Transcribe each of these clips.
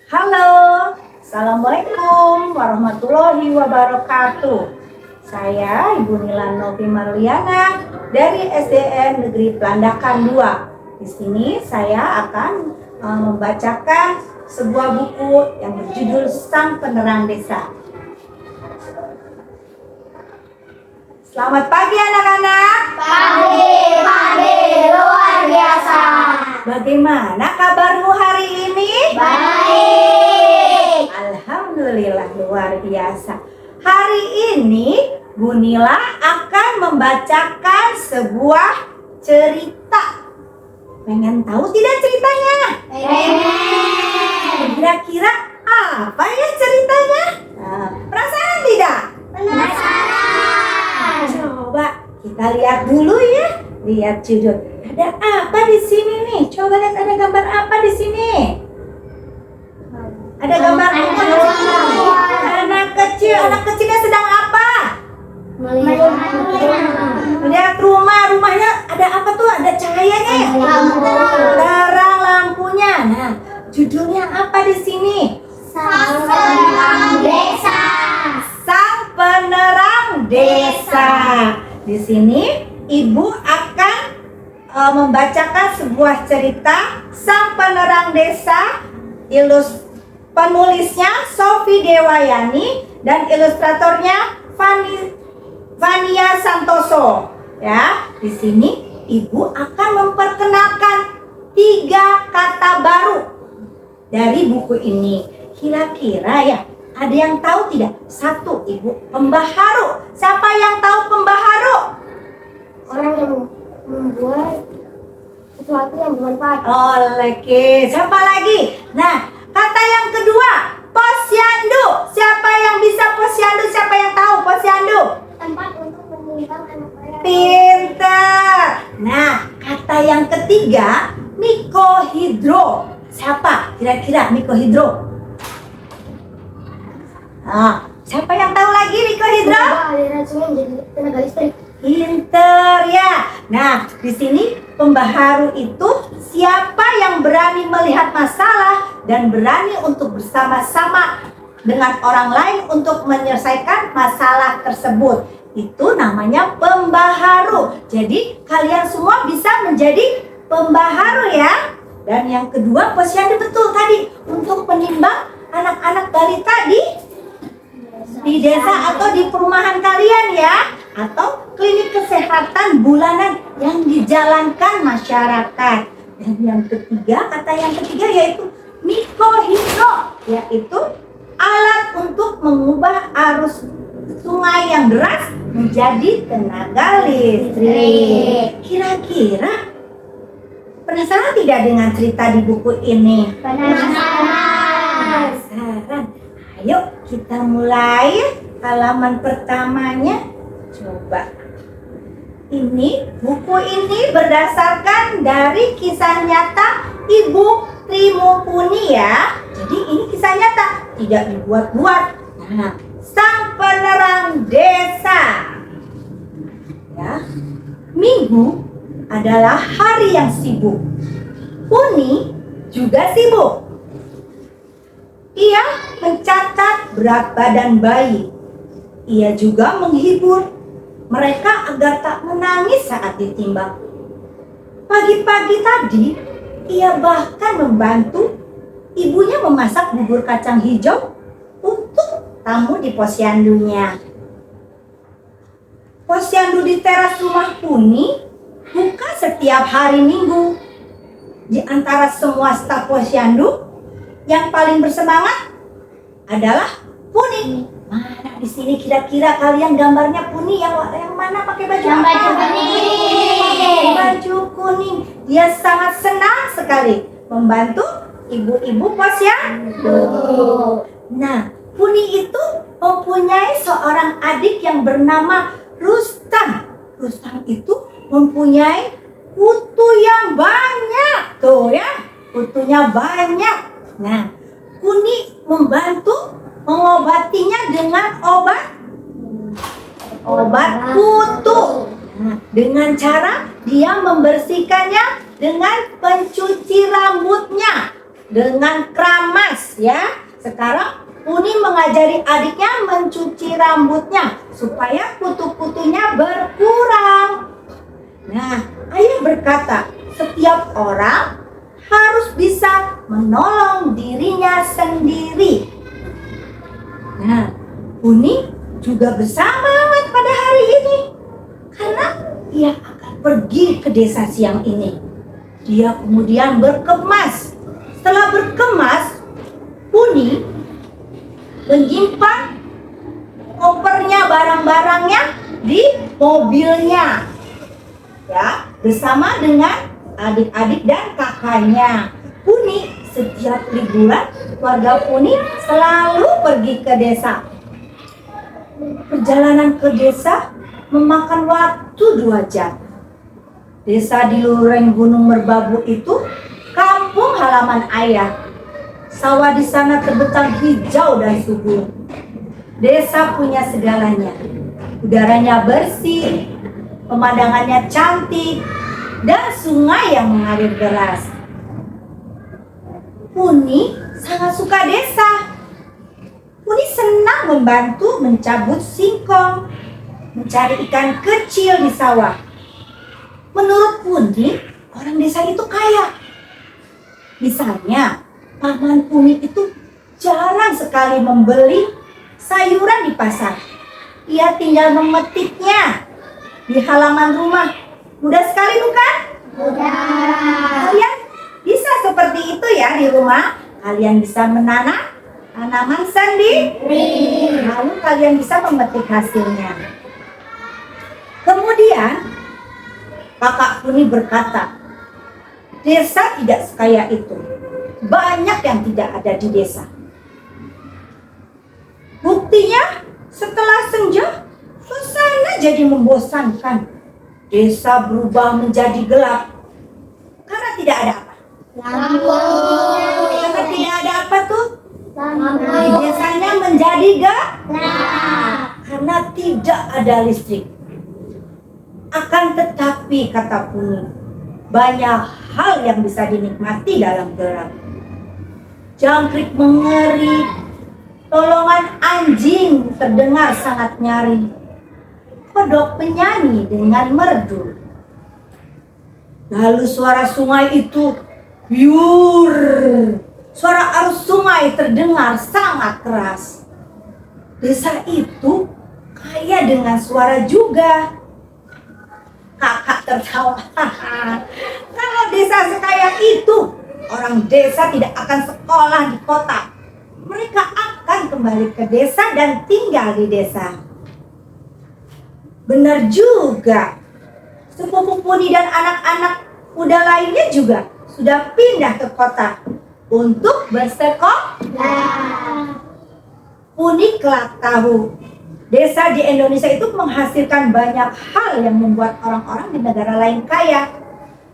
Halo, Assalamualaikum warahmatullahi wabarakatuh. Saya Ibu Nila Novi Marliana dari SDN Negeri Pelandakan 2. Di sini saya akan membacakan sebuah buku yang berjudul Sang Penerang Desa. Selamat pagi anak-anak. Pagi luar biasa. Bagaimana kabarmu hari ini? Baik. Alhamdulillah luar biasa. Hari ini Bu Nila akan membacakan sebuah cerita. Pengen tahu tidak ceritanya? Pengen. Kira-kira apa ya ceritanya? Penasaran tidak? Penasaran. Coba kita lihat dulu ya. Lihat judul. Ada apa di sini nih? Coba lihat ada gambar apa di sini? Ada gambar anak kecil. Anak kecilnya sedang apa? Lihat rumahnya ada apa tuh? Ada cahayanya ya? Terang lampunya. Nah, judulnya apa di sini? Sang Penerang Desa. Sang Penerang Desa. Di sini Ibu akan membacakan sebuah cerita Sang Penerang Desa. Penulisnya Sofi Dewayani dan ilustratornya Vania Santoso. Ya, di sini Ibu akan memperkenalkan 3 kata baru dari buku ini. Kira-kira ya, ada yang tahu tidak? 1, Ibu, pembaharu. Siapa yang tahu pembaharu? Orang yang membuat sesuatu yang bermanfaat. Oke, siapa lagi? Nah, kata yang kedua, posyandu. Siapa yang bisa posyandu? Siapa yang tahu posyandu? Tempat untuk menimba anak-anak. Pintar. Nah, kata yang ketiga, mikohidro. Siapa kira-kira mikohidro? Nah, siapa yang tahu lagi mikohidro? Aliran sungai menjadi tenaga listrik. Pinter ya. Nah, di sini pembaharu itu siapa yang berani melihat masalah dan berani untuk bersama-sama dengan orang lain untuk menyelesaikan masalah tersebut. Itu namanya pembaharu. Jadi kalian semua bisa menjadi pembaharu ya. Dan yang kedua, posyandu, betul tadi, untuk menimbang anak-anak balita di desa atau di perumahan kalian ya, atau klinik kesehatan bulanan yang dijalankan masyarakat. Dan yang ketiga, kata yang ketiga yaitu mikohidro, yaitu alat untuk mengubah arus sungai yang deras menjadi tenaga listrik. Kira-kira penasaran tidak dengan cerita di buku ini? Penasaran. Ayo kita mulai halaman pertamanya. Coba. Buku ini berdasarkan dari kisah nyata Ibu Tri Mumpuni ya. Jadi ini kisah nyata, tidak dibuat-buat. Nah, Sang Penerang Desa. Ya. Minggu adalah hari yang sibuk. Puni juga sibuk. Ia mencatat berat badan bayi. Ia juga menghibur mereka agar tak menangis saat ditimbang. Pagi-pagi tadi, ia bahkan membantu ibunya memasak bubur kacang hijau untuk tamu di posyandunya. Posyandu di teras rumah Puni buka setiap hari Minggu. Di antara semua staf posyandu, yang paling bersemangat adalah Puni. Mana di sini kira-kira kalian gambarnya Puni yang mana pakai baju Yang apa? baju kuning. Baju kuning. Dia sangat senang sekali membantu ibu-ibu posyandu. Nah, Puni itu mempunyai seorang adik yang bernama Rustam. Rustam itu mempunyai kutu yang banyak. Tuh ya, kutunya banyak. Nah, Puni membantu mengobatinya dengan obat kutu. Nah, dengan cara dia membersihkannya dengan pencuci rambutnya dengan keramas. berkemas ya. Sekarang Puni mengajari adiknya mencuci rambutnya supaya kutu-kutunya berkurang. Nah, ayah berkata, setiap orang harus bisa menolong dirinya sendiri. Nah, Puni juga bersemangat pada hari ini karena ia akan pergi ke desa siang ini. Dia kemudian berkemas. Setelah berkemas, Puni menyimpan kopernya, barang-barangnya di mobilnya, ya, bersama dengan adik-adik dan kakaknya. Puni setiap liburan keluarga Puni selalu pergi ke desa. Perjalanan ke desa memakan waktu 2 jam. Desa di lereng Gunung Merbabu itu kampung halaman ayah. Sawah di sana terbentang hijau dan subur. Desa punya segalanya. Udaranya bersih, pemandangannya cantik, dan sungai yang mengalir deras. Puni sangat suka desa. Puni senang membantu mencabut singkong, mencari ikan kecil di sawah. Menurut Puni, orang desa itu kaya. Misalnya, paman Puni itu jarang sekali membeli sayuran di pasar. Ia tinggal memetiknya di halaman rumah. Mudah sekali bukan? Mudah. Kalian bisa seperti itu ya di rumah. Kalian bisa menanam tanaman sendiri. Lalu kalian bisa memetik hasilnya. Kemudian kakak Puni berkata, desa tidak sekaya itu. Banyak yang tidak ada di desa. Buktinya, setelah senja, suasana jadi membosankan. Desa berubah menjadi gelap. Karena tidak ada apa? Karena tidak ada apa tuh? Di desanya menjadi gelap. Karena tidak ada listrik. Akan tetapi, kata Puni, banyak hal yang bisa dinikmati dalam gelap. Jangkrik mengerik, tolongan anjing terdengar sangat nyaring. Kodok penyanyi dengan merdu. Lalu suara sungai itu biur. Suara arus sungai terdengar sangat keras. Desa itu kaya dengan suara juga. Kakak tertawa. Kalau desa sekaya itu, orang desa tidak akan sekolah di kota. Mereka akan kembali ke desa dan tinggal di desa. Benar juga. Sepupu Puni dan anak-anak muda lainnya juga sudah pindah ke kota untuk bersekolah. Puni kelak tahu, desa di Indonesia itu menghasilkan banyak hal yang membuat orang-orang di negara lain kaya.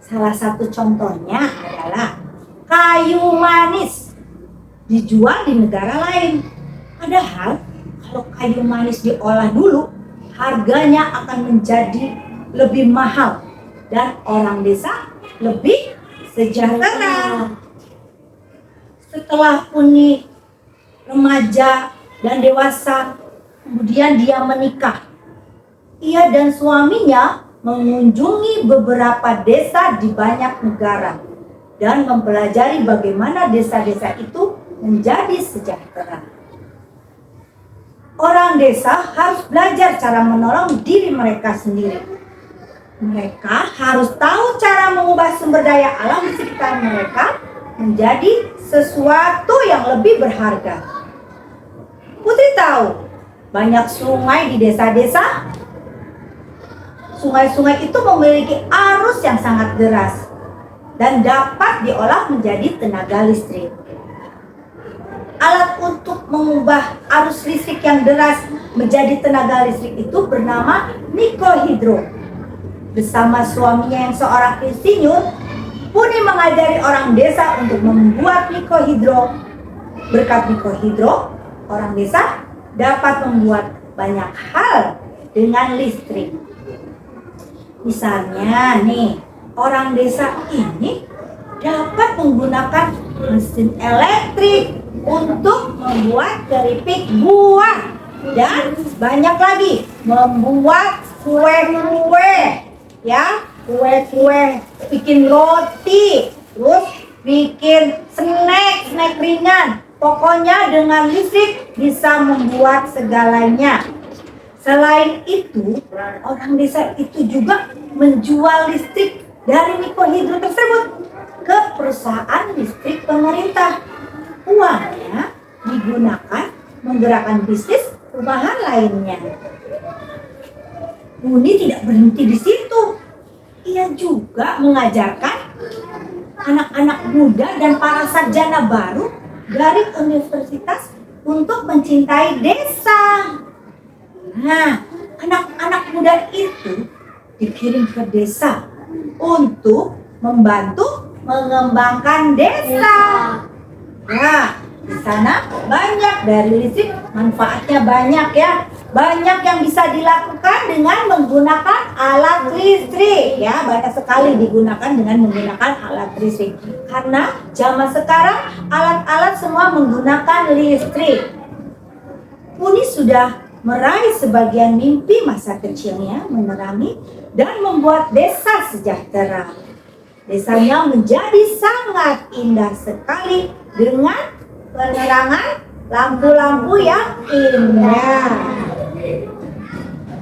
Salah satu contohnya adalah kayu manis dijual di negara lain. Padahal kalau kayu manis diolah dulu, harganya akan menjadi lebih mahal dan orang desa lebih sejahtera. Setelah Puni remaja dan dewasa, kemudian dia menikah. Ia dan suaminya mengunjungi beberapa desa di banyak negara dan mempelajari bagaimana desa-desa itu menjadi sejahtera. Orang desa harus belajar cara menolong diri mereka sendiri. Mereka harus tahu cara mengubah sumber daya alam di sekitar mereka menjadi sesuatu yang lebih berharga. Putri tahu, banyak sungai di desa-desa. Sungai-sungai itu memiliki arus yang sangat deras dan dapat diolah menjadi tenaga listrik. Alat untuk mengubah arus listrik yang deras menjadi tenaga listrik itu bernama mikrohidro. Bersama suaminya yang seorang insinyur, Puni mengajari orang desa untuk membuat mikrohidro. Berkat mikrohidro, orang desa dapat membuat banyak hal dengan listrik. Misalnya nih, orang desa ini dapat menggunakan mesin elektrik untuk membuat keripik buah. Dan banyak lagi membuat kue-kue, ya, kue-kue, bikin roti, terus bikin snack ringan. Pokoknya dengan listrik bisa membuat segalanya. Selain itu, orang desa itu juga menjual listrik dari mikrohidro tersebut ke perusahaan listrik pemerintah. Uangnya digunakan menggerakkan bisnis rumahan lainnya. Buni tidak berhenti di situ. Ia juga mengajarkan anak-anak muda dan para sarjana baru dari universitas untuk mencintai desa. Nah, anak-anak muda itu dikirim ke desa untuk membantu mengembangkan desa. Nah, di sana banyak dari listrik, manfaatnya banyak ya. Banyak yang bisa dilakukan dengan menggunakan alat listrik ya. Banyak sekali digunakan dengan menggunakan alat listrik. Karena zaman sekarang alat-alat semua menggunakan listrik. Uni sudah meraih sebagian mimpi masa kecilnya, menerangi dan membuat desa sejahtera. Desanya menjadi sangat indah sekali dengan penerangan lampu-lampu yang indah.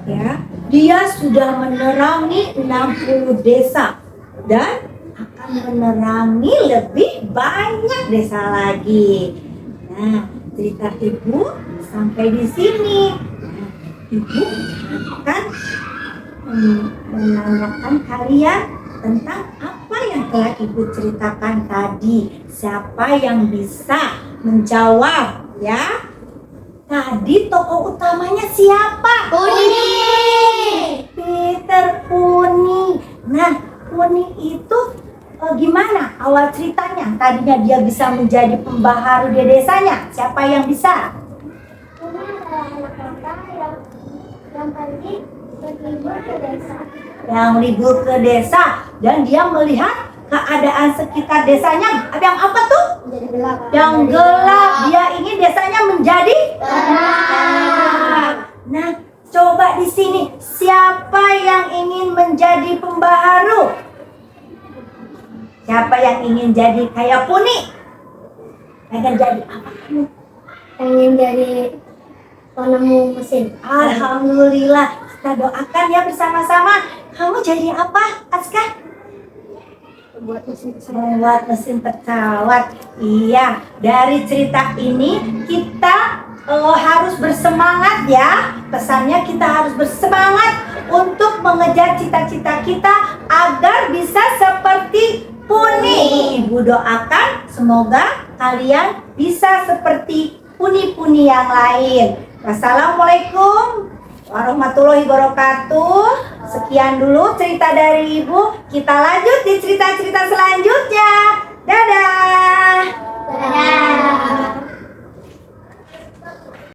Ya, dia sudah menerangi 60 desa dan akan menerangi lebih banyak desa lagi. Nah, cerita ibu sampai di sini. Nah, ibu akan menanyakan kalian tentang apa yang telah ibu ceritakan tadi. Siapa yang bisa menjawab ya? Tadi tokoh utamanya siapa? Puni. Peter Puni. Nah, Puni itu gimana awal ceritanya? Tadinya dia bisa menjadi pembaharu di desanya. Siapa yang bisa? Puni adalah anak kota yang pergi berlibur ke desa. Yang libur ke desa dan dia melihat keadaan sekitar desanya. Yang apa tuh? Menjadi gelap. Yang gelap. Dia ingin desanya menjadi terang. Nah, coba di sini siapa yang ingin menjadi pembaharu? Siapa yang ingin jadi kayak Puni? Pengen jadi apa kamu? Pengen jadi penemu mesin. Alhamdulillah, kita doakan ya bersama-sama. Kamu jadi apa, Aska? Buat mesin pesawat. Membuat mesin pesawat. Iya, dari cerita ini kita harus bersemangat ya. Pesannya kita harus bersemangat untuk mengejar cita-cita kita agar bisa seperti Puni. Ibu doakan semoga kalian bisa seperti Puni-Puni yang lain. Wassalamualaikum warahmatullahi wabarakatuh. Sekian dulu cerita dari ibu. Kita lanjut di cerita-cerita selanjutnya. Dadah. Dadah.